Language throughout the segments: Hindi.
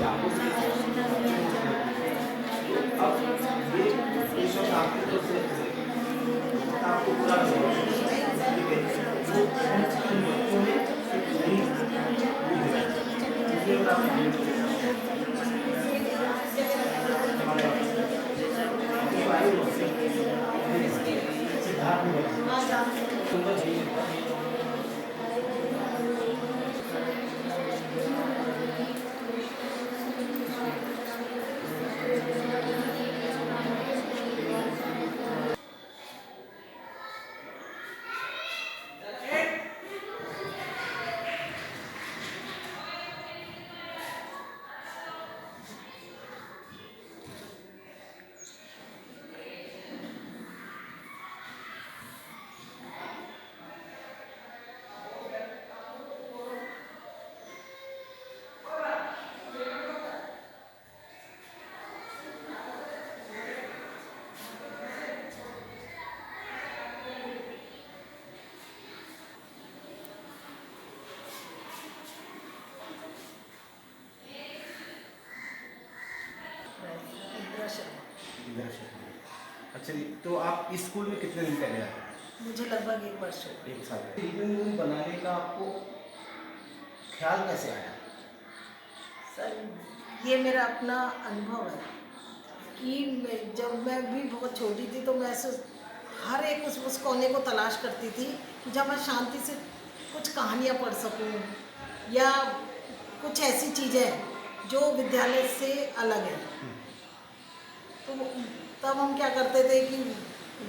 अब ये पेशेंट आपकी तरफ से आपको पूरा ठीक है। वो उन बच्चों में नहीं इसलिए अगर आप सिद्धार्थ अच्छा जी, तो आप इस स्कूल में कितने दिन पहले आए? मुझे लगभग 1 वर्ष हो गया। 1 साल। रीडिंग रूम बनाने का आपको ख्याल कैसे आया? सर ये मेरा अपना अनुभव है कि जब मैं भी बहुत छोटी थी तो मैं हर एक उस कोने को तलाश करती थी कि जब मैं शांति से कुछ कहानियाँ पढ़ सकूं या कुछ ऐसी चीज़ें जो विद्यालय से अलग है। तो तब हम क्या करते थे कि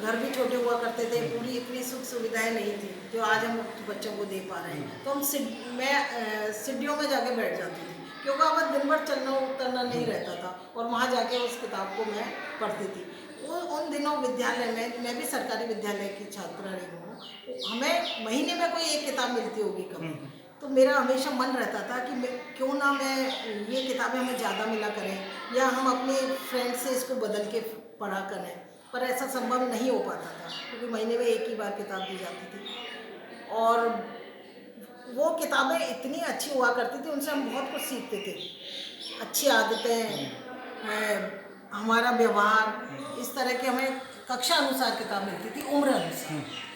घर भी छोटे हुआ करते थे, पूरी इतनी सुख सुविधाएं नहीं थी जो आज हम बच्चों को दे पा रहे हैं। तो मैं सीढ़ियों में जाके बैठ जाती थी क्योंकि अब दिन भर चलना उतरना नहीं रहता था और वहाँ जाके उस किताब को मैं पढ़ती थी। वो उन दिनों विद्यालय में, मैं भी सरकारी विद्यालय की छात्रा रही हूँ, तो हमें महीने में कोई एक किताब मिलती होगी कभी। तो मेरा हमेशा मन रहता था कि क्यों ना मैं ये किताबें हमें ज़्यादा मिला करें या हम अपने फ्रेंड से इसको बदल के पढ़ा करें, पर ऐसा संभव नहीं हो पाता था क्योंकि महीने में एक ही बार किताब दी जाती थी। और वो किताबें इतनी अच्छी हुआ करती थी, उनसे हम बहुत कुछ सीखते थे, अच्छी आदतें, हमारा व्यवहार, इस तरह की हमें कक्षा अनुसार किताब मिलती थी, उम्र अनुसार।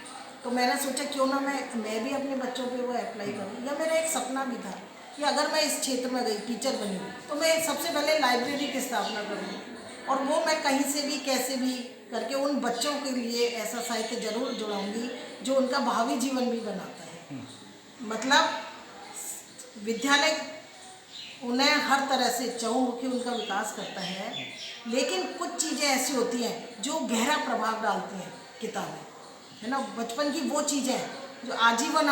तो मैंने सोचा क्यों ना मैं भी अपने बच्चों पे वो अप्लाई करूँ। या मेरा एक सपना भी था कि अगर मैं इस क्षेत्र में गई, टीचर बनी, तो मैं सबसे पहले लाइब्रेरी की स्थापना करूँ और वो मैं कहीं से भी कैसे भी करके उन बच्चों के लिए ऐसा साहित्य जरूर जुड़ाऊंगी जो उनका भावी जीवन भी बनाता है। मतलब विद्यालय उन्हें हर तरह से चहुमुखी उनका विकास करता है, लेकिन कुछ चीज़ें ऐसी होती हैं जो गहरा प्रभाव डालती हैं किताबें, है ना। बचपन की वो चीज़ें जो आजीवन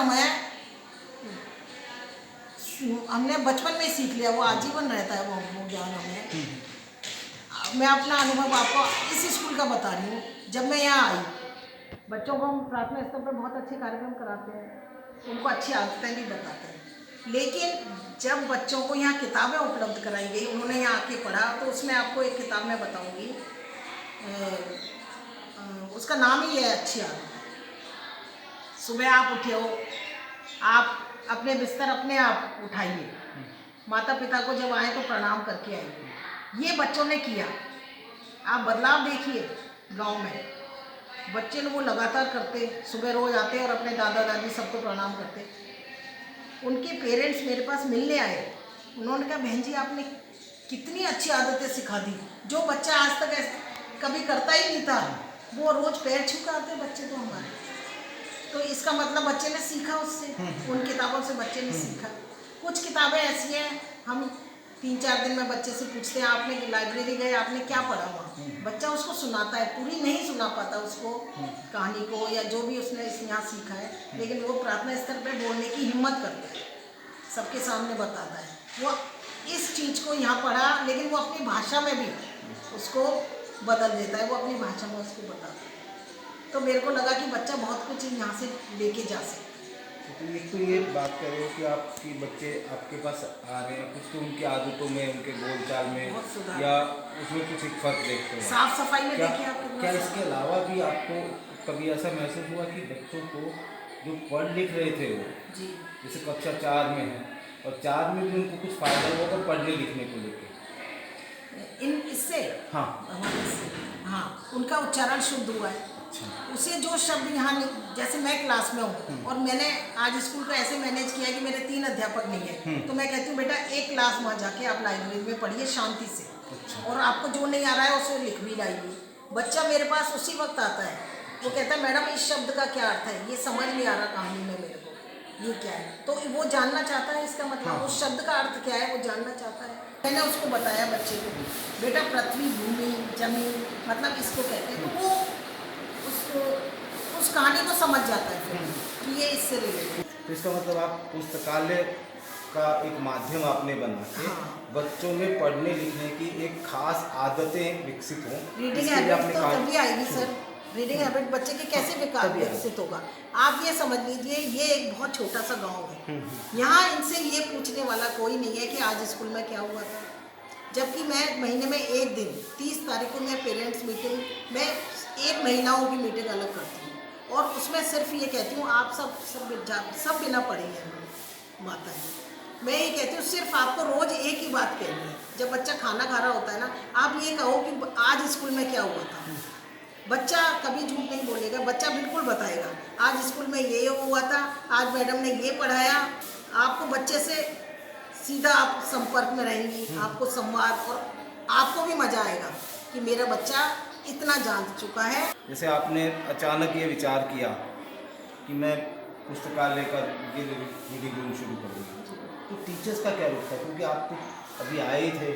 हमने बचपन में ही सीख लिया, वो आजीवन रहता है वो ज्ञान हमें। मैं अपना अनुभव आपको इस स्कूल का बता रही हूँ। जब मैं यहाँ आई, बच्चों को हम प्राथमिक स्तर पर बहुत अच्छे कार्यक्रम कराते हैं, उनको अच्छी आदतें भी बताते हैं, लेकिन जब बच्चों को यहाँ किताबें उपलब्ध कराई गई, उन्होंने यहाँ आके पढ़ा, तो उसमें आपको एक किताब मैं बताऊँगी, उसका नाम ही है अच्छी आदत। सुबह आप उठे हो, आप अपने बिस्तर अपने आप उठाइए, माता पिता को जब आए तो प्रणाम करके आइए। ये बच्चों ने किया, आप बदलाव देखिए गांव में, बच्चे लोग वो लगातार करते, सुबह रोज आते और अपने दादा दादी सबको प्रणाम करते। उनके पेरेंट्स मेरे पास मिलने आए, उन्होंने कहा बहन जी आपने कितनी अच्छी आदतें सिखा दी, जो बच्चा आज तक कभी करता ही नहीं था, वो रोज पैर छू के आते बच्चे तो हमारे। तो इसका मतलब बच्चे ने सीखा उससे, उन किताबों से बच्चे ने सीखा। कुछ किताबें ऐसी हैं, हम 3-4 दिन में बच्चे से पूछते हैं आपने लाइब्रेरी गए, आपने क्या पढ़ा वहाँ, बच्चा उसको सुनाता है, पूरी नहीं सुना पाता उसको कहानी को या जो भी उसने यहाँ सीखा है, लेकिन वो प्रार्थना स्तर पे बोलने की हिम्मत करता है, सबके सामने बताता है। वो इस चीज़ को यहाँ पढ़ा, लेकिन वो अपनी भाषा में भी उसको बदल देता है, वो अपनी भाषा में उसको बताता है। तो मेरे को लगा कि बच्चा बहुत कुछ यहाँ से लेके जा सकता है। तो एक तो ये बात कर रहे हो कि आपके बच्चे आपके पास आ रहे हैं, कुछ तो उनकी आदतों में, उनके बोलचाल में या उसमें कुछ एक फर्क देखते हो, साफ सफाई में देखिए आप। क्या इसके अलावा भी आपको कभी ऐसा महसूस हुआ कि बच्चों को जो पढ़ लिख रहे थे वो जी, जैसे कक्षा 4 में है, और 4 में भी उनको कुछ फ़ायदा होगा पढ़ने लिखने को लेकर? इससे हाँ। हाँ, उनका उच्चारण शुद्ध हुआ है। अच्छा। उसे जो शब्द यहाँ जैसे मैं क्लास में हूँ और मैंने आज स्कूल को ऐसे मैनेज किया कि मेरे 3 अध्यापक नहीं है, तो मैं कहती हूँ बेटा एक क्लास वहाँ जाके आप लाइब्रेरी में पढ़िए शांति से। अच्छा। और आपको जो नहीं आ रहा है उसे लिख भी लाइए। बच्चा मेरे पास उसी वक्त आता है, वो कहता है मैडम इस शब्द का क्या अर्थ है, ये समझ नहीं आ रहा कहानी में मेरे को, ये क्या है। तो वो जानना चाहता है, इसका मतलब हाँ। उस शब्द का अर्थ क्या है वो जानना चाहता है। मैंने उसको बताया बच्चे को, बेटा पृथ्वी भूमि जमीन मतलब इसको कहते हैं, तो वो उसको उस कहानी को समझ जाता है फिर कि ये इससे रिलेटेड। तो इसका मतलब आप पुस्तकालय का एक माध्यम आपने बना के हाँ। बच्चों में पढ़ने लिखने की एक खास आदतें विकसित हों, रीडिंग इसके लिए हैबिट आपने तो कहा। तभी आएगी सर। रीडिंग हैबिट बच्चे की कैसे तभी विकसित होगा। आप ये समझ लीजिए ये एक बहुत छोटा सा गांव है, यहाँ इनसे ये पूछने वाला कोई नहीं है कि आज स्कूल में क्या हुआ था। जबकि मैं महीने में एक दिन 30 तारीख को मैं पेरेंट्स मीटिंग में एक महिलाओं की मीटिंग अलग करती हूँ और उसमें सिर्फ ये कहती हूँ आप सब बिना पढ़े हैं माताएं। मैं ये कहती हूँ सिर्फ आपको रोज़ एक ही बात कहनी है। जब बच्चा खाना खा रहा होता है ना, आप ये कहो कि आज स्कूल में क्या हुआ था। बच्चा कभी झूठ नहीं बोलेगा, बच्चा बिल्कुल बताएगा आज स्कूल में ये हुआ था, आज मैडम ने ये पढ़ाया। आपको बच्चे से सीधा आप संपर्क में रहेंगी, आपको संवाद और आपको भी मज़ा आएगा कि मेरा बच्चा इतना जान चुका है। जैसे आपने अचानक ये विचार किया कि मैं पुस्तकालय का ये रीडिंग रूम शुरू करूँगी, तो टीचर्स का क्या रुख था? क्योंकि आप तो अभी आए ही थे,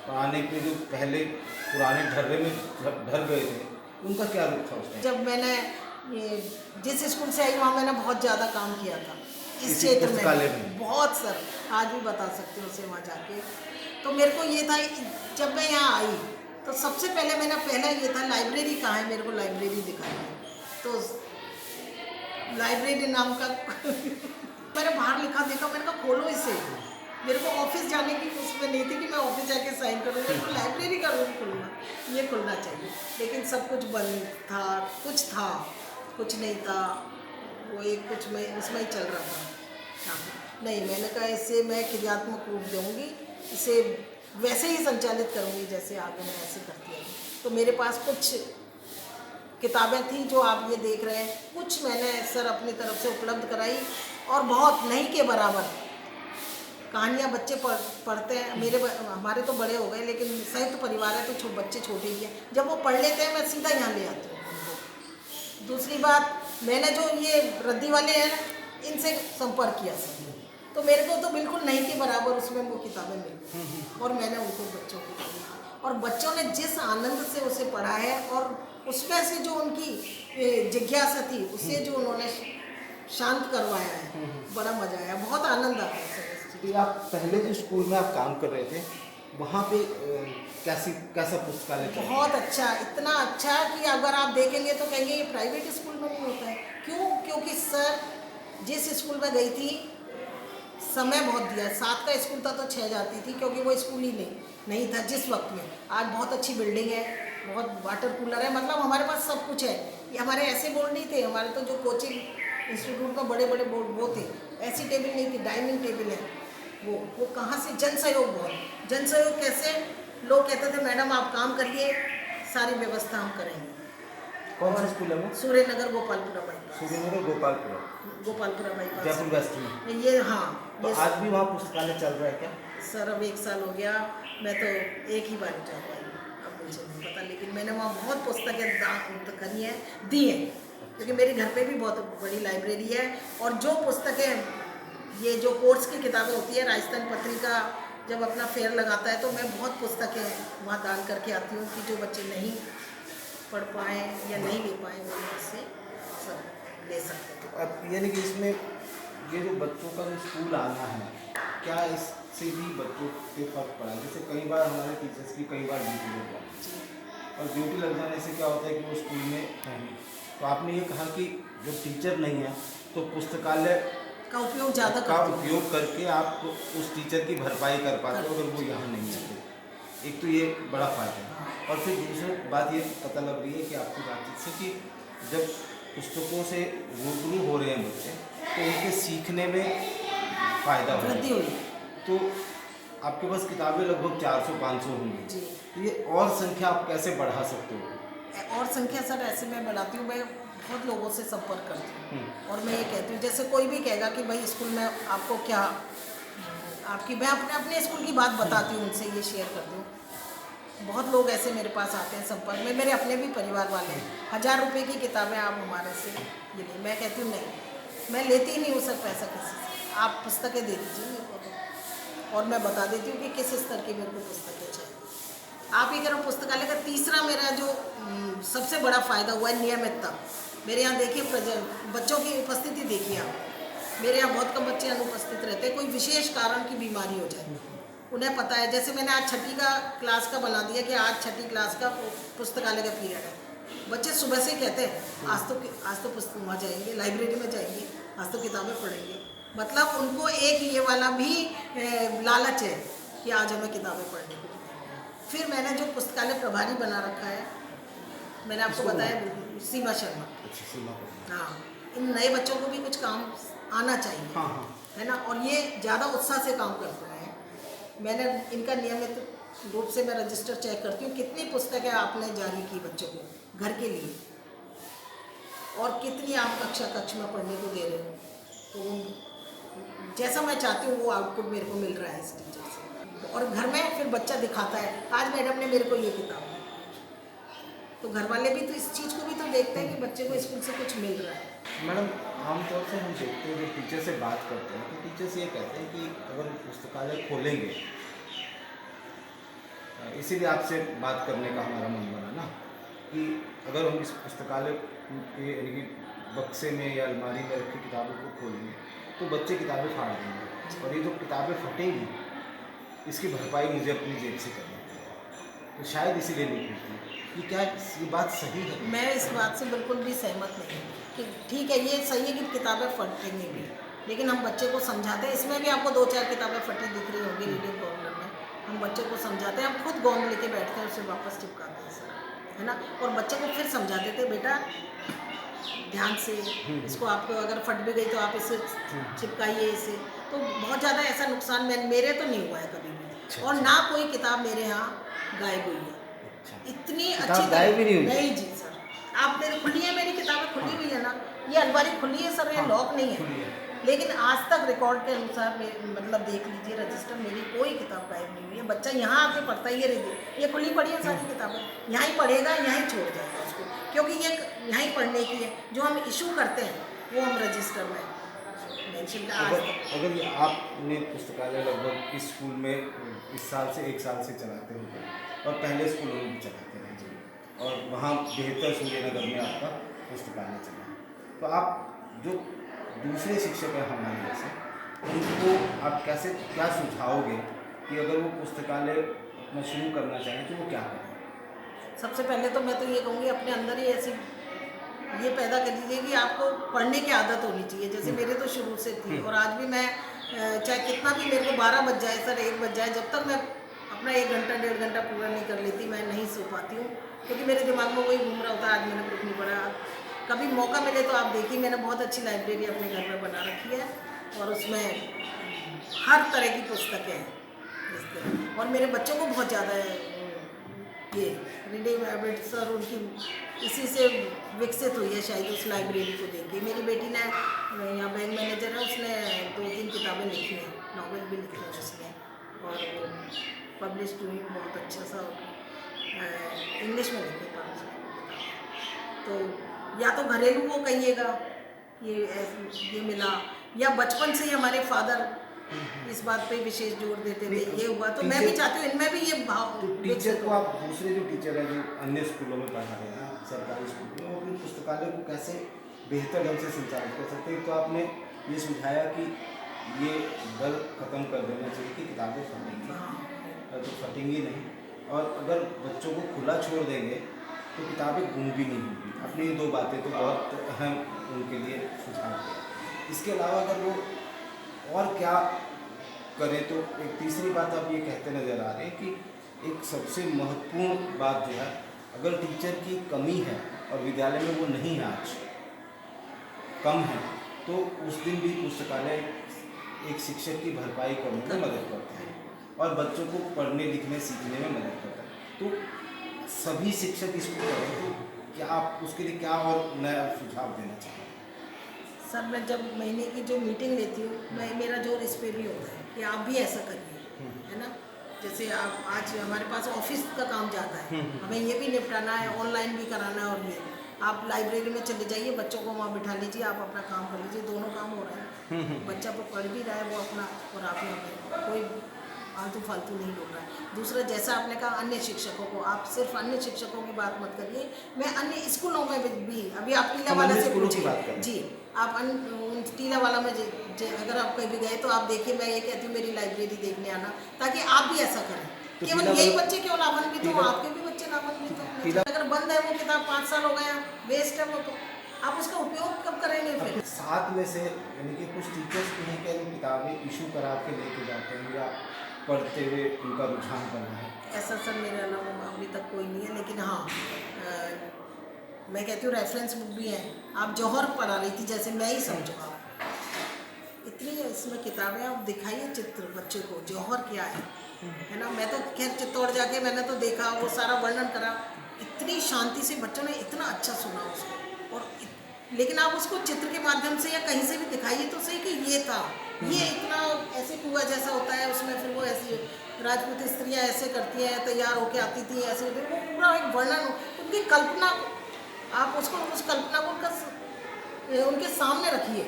पढ़ाने पे जो पहले पुराने ढर्रे में ढर गए थे, उनका क्या रुख था उस टाइम? जब मैंने ये जिस स्कूल से आई वहाँ मैंने बहुत ज़्यादा काम किया था इस इसी क्षेत्र पुस्तकालय में, में? बहुत सर, आज भी बता सकती हूँ उसे वहाँ जाके। तो मेरे को ये था जब मैं यहाँ आई तो सबसे पहले पहला ये था लाइब्रेरी कहाँ है, मेरे को लाइब्रेरी दिखाई। तो लाइब्रेरी नाम का मैंने बाहर लिखा देखा, मैंने कहा खोलो इसे। मेरे को ऑफिस जाने की उसमें नहीं थी कि मैं ऑफिस जाके साइन करूँ, मेरे को लाइब्रेरी का रूम खुलना चाहिए। लेकिन सब कुछ बंद था, कुछ नहीं था, वो एक कुछ में उसमें ही चल रहा था। नहीं, मैंने कहा इसे मैं क्रियात्मक रूप दूँगी, इसे वैसे ही संचालित करूँगी जैसे आगे मैं ऐसे करती है। तो मेरे पास कुछ किताबें थी जो आप ये देख रहे हैं, कुछ मैंने सर अपनी तरफ से उपलब्ध कराई और बहुत नहीं के बराबर कहानियाँ बच्चे पढ़ते हैं। हमारे तो बड़े हो गए लेकिन संयुक्त परिवार है तो बच्चे छोटे ही हैं। जब वो पढ़ लेते हैं मैं सीधा यहाँ ले आती हूँ उनको। दूसरी बात, मैंने जो ये रद्दी वाले हैं इनसे संपर्क किया सर, तो मेरे को तो बिल्कुल नहीं के बराबर उसमें वो किताबें मिली और मैंने उनको बच्चों को दी और बच्चों ने जिस आनंद से उसे पढ़ा है और उसमें से जो उनकी जिज्ञासा थी उसे जो उन्होंने शांत करवाया है, बड़ा मजा आया, बहुत आनंद आता है सर। कि आप पहले जो स्कूल में आप काम कर रहे थे वहाँ पे कैसा पुस्तकालय था? बहुत अच्छा, इतना अच्छा कि अगर आप देखेंगे तो कहेंगे ये प्राइवेट स्कूल में नहीं होता है। क्यों? क्योंकि सर जिस स्कूल में गई थी समय बहुत दिया, 7 का स्कूल था तो 6 जाती थी क्योंकि वो स्कूल ही नहीं था जिस वक्त में। आज बहुत अच्छी बिल्डिंग है, बहुत वाटर कूलर है, मतलब हमारे पास सब कुछ है। ये हमारे ऐसे बोर्ड नहीं थे, हमारे तो जो कोचिंग इंस्टीट्यूट में बड़े बड़े बोर्ड वो थे, ऐसी टेबल नहीं थी, डाइनिंग टेबल है। वो कहाँ से? जन सहयोग, बहुत जन सहयोग। कैसे? लोग कहते थे मैडम आप काम करिए, सारी व्यवस्था हम करेंगे। कौन सा स्कूल है वो? Suryanagar Gopalpura bypass. Suryanagar Gopalpura bypass Jaipur west में। ये हाँ। तो आज भी वहाँ पुस्तकालय चल रहा है क्या? सर अब 1 साल हो गया, मैं तो एक ही बार जा पाई, अब मुझे नहीं पता, लेकिन मैंने वहाँ बहुत पुस्तकें दान करी हैं, दी हैं, क्योंकि मेरे घर पे भी बहुत बड़ी लाइब्रेरी है। और जो पुस्तकें ये जो कोर्स की किताबें होती है, राजस्थान पत्रिका जब अपना फेयर लगाता है तो मैं बहुत पुस्तकें वहाँ दान करके आती हूँ कि जो बच्चे नहीं पढ़ पाएँ या नहीं ले पाएँ वो इससे सब ले सकते हैं। अब यानी कि इसमें ये जो बच्चों का जो स्कूल आना है, क्या इससे भी बच्चों पे फर्क पड़ा? जैसे कई बार हमारे टीचर्स की कई बार ड्यूटी लग जाती है और ड्यूटी लग जाने से क्या होता है कि वो स्कूल में हैं। तो आपने ये कहा कि जो टीचर नहीं है तो पुस्तकालय का उपयोग ज़्यादा का उपयोग करके आप उस टीचर की भरपाई कर पाते हो अगर वो यहाँ नहीं आते। एक तो ये बड़ा फ़ायदा है। और फिर दूसरी बात ये पता लग रही है कि आपकी बातचीत से कि जब पुस्तकों से रूबरू हो रहे हैं बच्चे तो उनके सीखने में फ़ायदा हो वृद्धि हुई। तो आपके पास किताबें लगभग 400-500 होंगी। जी। तो ये और संख्या आप कैसे बढ़ा सकते हो? और संख्या सर ऐसे मैं बढ़ाती हूँ, मैं बहुत लोगों से संपर्क करती हूँ और मैं ये कहती हूँ, जैसे कोई भी कहेगा कि भाई स्कूल में आपको क्या आपकी, मैं अपने स्कूल की बात बताती हूँ, उनसे ये शेयर करती हूँ। बहुत लोग ऐसे मेरे पास आते हैं संपर्क में, मेरे अपने भी परिवार वाले हैं। 1000 रुपये की किताबें आप हमारे से ये लें, मैं कहती हूँ नहीं, मैं लेती ही नहीं हूँ सर पैसा किसी से, आप पुस्तकें दे दीजिए मेरे को तो। और मैं बता देती हूँ कि किस स्तर की मेरे को पुस्तकें चाहिए। आप ये करो, पुस्तकालय का तीसरा मेरा जो सबसे बड़ा फ़ायदा हुआ है नियमितता। मेरे यहाँ देखिए बच्चों की उपस्थिति देखिए आप, मेरे यहाँ बहुत कम बच्चे अनुपस्थित रहते हैं, कोई विशेष कारण की बीमारी हो जाए, उन्हें पता है। जैसे मैंने आज 6ठी का क्लास का बना दिया कि आज 6ठी क्लास का पुस्तकालय का पीरियड है, बच्चे सुबह से कहते हैं आज तो पुस्तक वहाँ जाएंगे, लाइब्रेरी में जाएंगे, आज तो किताबें पढ़ेंगे। मतलब उनको एक ये वाला भी लालच है कि आज हमें किताबें पढ़ने को। फिर मैंने जो पुस्तकालय प्रभारी बना रखा है, मैंने आपको बताया सीमा शर्मा। अच्छा, सीमा पर। हाँ, इन नए बच्चों को भी कुछ काम आना चाहिए। हाँ हाँ। है ना, और ये ज़्यादा उत्साह से काम करते हैं। मैंने इनका नियमित रूप से मैं रजिस्टर चेक करती हूँ, कितनी पुस्तकें आपने जारी की बच्चों को घर के लिए और कितनी आप कक्ष में पढ़ने को दे रहे हो। तो जैसा मैं चाहती हूँ वो आउटपुट मेरे को मिल रहा है इस टीचर से। और घर में फिर बच्चा दिखाता है, आज मैडम ने मेरे को ये किताब, तो घर वाले भी तो इस चीज़ को भी तो देखते हैं कि बच्चे को स्कूल से कुछ मिल रहा है। मैडम, आमतौर से हम देखते हैं, जब टीचर से बात करते हैं तो टीचर्स ये कहते हैं कि अगर पुस्तकालय खोलेंगे, इसीलिए आपसे बात करने का हमारा मन बना ना, कि अगर हम इस पुस्तकालय के यानी कि बक्से में या अलमारी में रखी किताबों को खोलेंगे तो बच्चे किताबें फाड़ देंगे, और ये जो किताबें फटेंगी इसकी भरपाई मुझे अपनी जेब से करनी पड़ेगी, तो शायद इसीलिए नहीं खुलती। ये क्या ये बात सही है? मैं इस बात से बिल्कुल भी सहमत नहीं कि ठीक है, ये सही है कि किताबें फटेंगी भी, लेकिन हम बच्चे को समझाते हैं। इसमें भी आपको 2-4 किताबें फटी दिख रही होंगी रीडिंग कॉर्नर में, हम बच्चे को समझाते हैं, हम खुद गोंद लेके बैठते हैं, उसे वापस चिपकाते हैं सर, है ना। और बच्चे को फिर समझाते थे, बेटा ध्यान से इसको, आपको अगर फट भी गई तो आप इसे चिपकाइए इसे। तो बहुत ज़्यादा ऐसा नुकसान मेरे तो नहीं हुआ है कभी भी, और ना कोई किताब मेरे यहाँ गायब हुई है। इतनी अच्छी गायब भी नहीं हुई? नहीं जी सर, आप मेरी खुली है, मेरी किताबें खुली हुई है ना, ये अलमारी खुली है सर, ये लॉक नहीं है, लेकिन आज तक रिकॉर्ड के अनुसार मतलब देख लीजिए रजिस्टर, मेरी कोई किताब गायब नहीं हुई है। बच्चा यहाँ आके पढ़ता है, ये खुली पड़ी है सारी किताबें, यहाँ ही पढ़ेगा, यहाँ ही छोड़ जाएगा उसको, क्योंकि ये यहाँ ही पढ़ने की है। जो हम इशू करते हैं वो हम रजिस्टर में मेंशन अगर ये आपने पुस्तकालय लगभग इस स्कूल में इस साल से 1 साल से चलाते होंगे, और पहले स्कूलों में भी चलाते रहे जी, और वहाँ बेहतर सूर्यनगर में आपका पुस्तकालय चला, तो आप जो दूसरे शिक्षक हैं हमारे जैसे, उनको आप क्या सुझाओगे कि अगर वो पुस्तकालय अपना शुरू करना चाहें तो वो क्या करें? सबसे पहले तो मैं तो ये कहूँगी, अपने अंदर ही ऐसी ये पैदा कर लीजिए कि आपको पढ़ने की आदत होनी चाहिए। जैसे मेरे तो शुरू से थी, और आज भी मैं चाहे कितना भी मेरे को 12 बज जाए सर, 1 बज जाए, जब तक मैं अपना 1 घंटा 1.5 घंटा पूरा नहीं कर लेती मैं नहीं सो पाती हूँ, क्योंकि मेरे दिमाग में वही घूम रहा होता है, आज मैंने कुछ नहीं पढ़ा। कभी मौका मिले तो आप देखिए, मैंने बहुत अच्छी लाइब्रेरी अपने घर में बना रखी है, और उसमें हर तरह की पुस्तकें हैं, और मेरे बच्चों को बहुत ज़्यादा ये रीडिंग हैबिट सर उनकी इसी से विकसित हुई है शायद, उस लाइब्रेरी को देख के। मेरी बेटी ने, यहाँ बैंक मैनेजर है, उसने 2-3 किताबें लिखी हैं, नॉवेल भी लिखी है उसने, और पब्लिश हुई बहुत अच्छा सा, इंग्लिश में लिखी पब्लिश। तो या तो घरेलू वो कहिएगा ये मिला, या बचपन से ही हमारे फादर इस बात पे विशेष जोर देते थे, ये हुआ, तो मैं भी चाहती हूँ इनमें भी ये भाव। तो टीचर को आप दूसरे जो टीचर हैं जो अन्य स्कूलों में पढ़ा रहे हैं, सरकारी स्कूल में, वो अपने पुस्तकालय को कैसे बेहतर ढंग से संचालित कर सकते हैं? तो आपने ये सुझाया कि ये डर खत्म कर देना चाहिए कि किताबें फटेंगी, तो फटेंगी नहीं, और अगर बच्चों को खुला छोड़ देंगे तो किताबें गुम भी नहीं होंगी। अपनी ये 2 बातें तो बहुत अहम उनके लिए सुझाव है। इसके अलावा अगर वो और क्या करें, तो एक तीसरी बात आप ये कहते नज़र आ रहे हैं कि एक सबसे महत्वपूर्ण बात जो है, अगर टीचर की कमी है और विद्यालय में वो नहीं है, आज कम है, तो उस दिन भी पुस्तकालय एक शिक्षक की भरपाई करने में मदद करता है और बच्चों को पढ़ने लिखने सीखने में मदद करता है। तो सभी शिक्षक इसको करें तो क्या आप उसके लिए क्या और नया सुझाव देना चाहेंगे? सर मैं जब महीने की जो मीटिंग लेती हूँ, मैं मेरा जोर इस पे भी होता है कि आप भी ऐसा करिए, है ना। जैसे आप आज हमारे पास ऑफिस का काम जाता है, हमें ये भी निपटाना है, ऑनलाइन भी कराना है, और ये आप लाइब्रेरी में चले जाइए, बच्चों को वहाँ बिठा लीजिए, आप अपना काम कर लीजिए, दोनों काम हो रहा है। बच्चा तो पढ़ भी रहा है वो अपना, और आप यहाँ पे कोई आलतू फालतू नहीं लोग रहा है। दूसरा, जैसा आपने कहा अन्य शिक्षकों को, आप सिर्फ अन्य शिक्षकों की बात मत करिए, मैं अन्य स्कूलों में भी, अभी आप टीला वाला से पूछिए जी, आप टीला वाला में अगर आप कहीं भी गए तो आप देखिए, मैं ये कहती हूँ मेरी लाइब्रेरी देखने आना, ताकि आप भी ऐसा करें। तो केवल यही बच्चे केवल लाभान्वित हो, आपके भी बच्चे लाभान्वित हो। अगर बंद है वो किताब 5 साल हो गया, वेस्ट है वो, तो आप उसका उपयोग कब करेंगे फिर? साथ में से यानी कि कुछ टीचर्स भी हैं क्या किताबें इशू करा के लेके जाते हैं या पढ़ते हुए उनका रुझान करना है? ऐसा सर मेरे अलावा अभी तक कोई नहीं है, लेकिन हाँ मैं कहती हूँ रेफरेंस बुक भी है। आप जौहर पढ़ा रही थी, जैसे मैं ही समझूँगा, इतनी इसमें किताबें, आप दिखाइए चित्र बच्चे को, जौहर क्या है ना। मैं तो खैर चित्तौड़ जाके मैंने तो देखा, वो सारा वर्णन करा, इतनी शांति से बच्चों ने इतना अच्छा सुना उसको, और लेकिन आप उसको चित्र के माध्यम से या कहीं से भी दिखाइए तो सही कि ये था, ये इतना ऐसे कुआ जैसा होता है उसमें, फिर वो ऐसी राजपूत स्त्रियाँ ऐसे करती हैं, तैयार होके आती थी ऐसे, वो पूरा एक वर्णन, उनकी कल्पना, आप उसको उस कल्पना को उनके सामने रखिए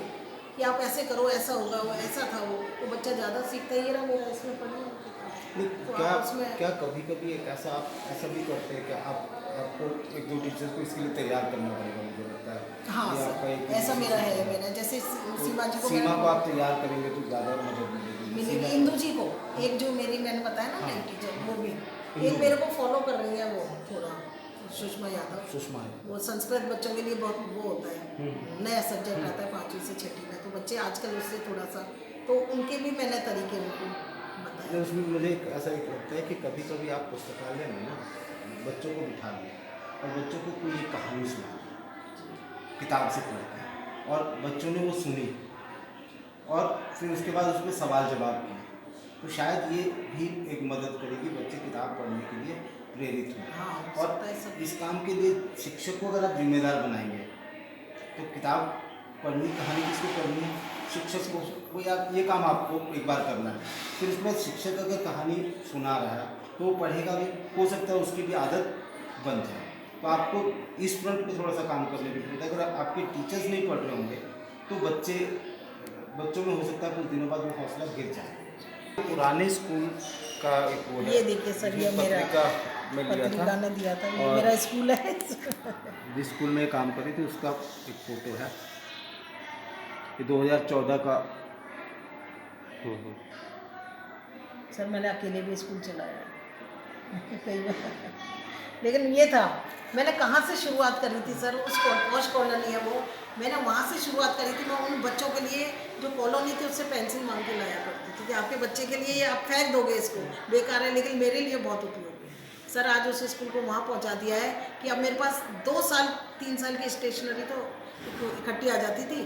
कि आप ऐसे करो, ऐसा होगा, वो ऐसा था, वो तो बच्चा ज़्यादा सीखता है। ये रहा मेरा इसमें पढ़ना। तो क्या कभी कभी एक ऐसा आप ऐसा भी करते हैं कि आपको एक दो टीचर्स को इसके लिए तैयार करना पड़ेगा, मुझे लगता है। हाँ सर, ऐसा मेरा है, मैंने जैसे सीमा जी को, सीमा को आप तैयार करेंगे तो ज़्यादा मदद मिलेगी। इंदू जी को, एक जो मेरी मैंने बताया ना नई टीचर, वो भी एक मेरे को फॉलो कर रही है, वो थोड़ा सुषमा यादव, वो संस्कृत बच्चों के लिए बहुत वो होता है, नया सब्जेक्ट आता है 5वीं से 6वीं में, तो बच्चे आजकल उससे थोड़ा सा, तो उनके भी मैंने तरीके उनको बताया। उसमें मुझे ऐसा एक लगता है कि कभी कभी आप पुस्तकालय में ना बच्चों को बिठा लें और बच्चों को कोई एक कहानी सुना किताब से पढ़ के, और बच्चों ने वो सुनी और फिर उसके बाद उसमें सवाल जवाब किए, तो शायद ये भी एक मदद करेगी बच्चे किताब पढ़ने के लिए प्रेरित हों। हाँ, और इस काम के लिए शिक्षक को अगर आप जिम्मेदार बनाएंगे तो किताब पढ़नी, कहानी किसको पढ़नी है, शिक्षक को, वो यार ये काम आपको एक बार करना है। फिर उसमें शिक्षक अगर कहानी सुना रहा है तो वो पढ़ेगा भी, हो सकता है उसकी भी आदत बन जाए। तो आपको इस फ्रंट पे थोड़ा सा काम करने की जरूरत है। अगर आपके टीचर्स नहीं पढ़ रहे होंगे तो बच्चों में हो सकता है कुछ दिनों बाद वो हौसला गिर जाए। पुराने स्कूल का एक वो है, ये देखिए सर, ये मेरा पत्रिका ने दिया था, ये मेरा स्कूल है। जिस स्कूल में काम करी थी उसका एक फ़ोटो है, ये 2014 का। सर मैंने अकेले भी स्कूल चलाया कई बार, लेकिन ये था, मैंने कहाँ से शुरुआत करी थी सर, उस पॉश कॉलोनी है वो, मैंने वहाँ से शुरुआत करी थी। मैं उन बच्चों के लिए जो कॉलोनी थी उससे पेंसिल मांग के लाया करती थी कि आपके बच्चे के लिए ये आप फेंक दोगे, इसको बेकार है, लेकिन मेरे लिए बहुत उपयोगी है। सर आज उस स्कूल को वहाँ पहुँचा दिया है कि अब मेरे पास 2 साल 3 साल की स्टेशनरी तो इकट्ठी आ जाती थी।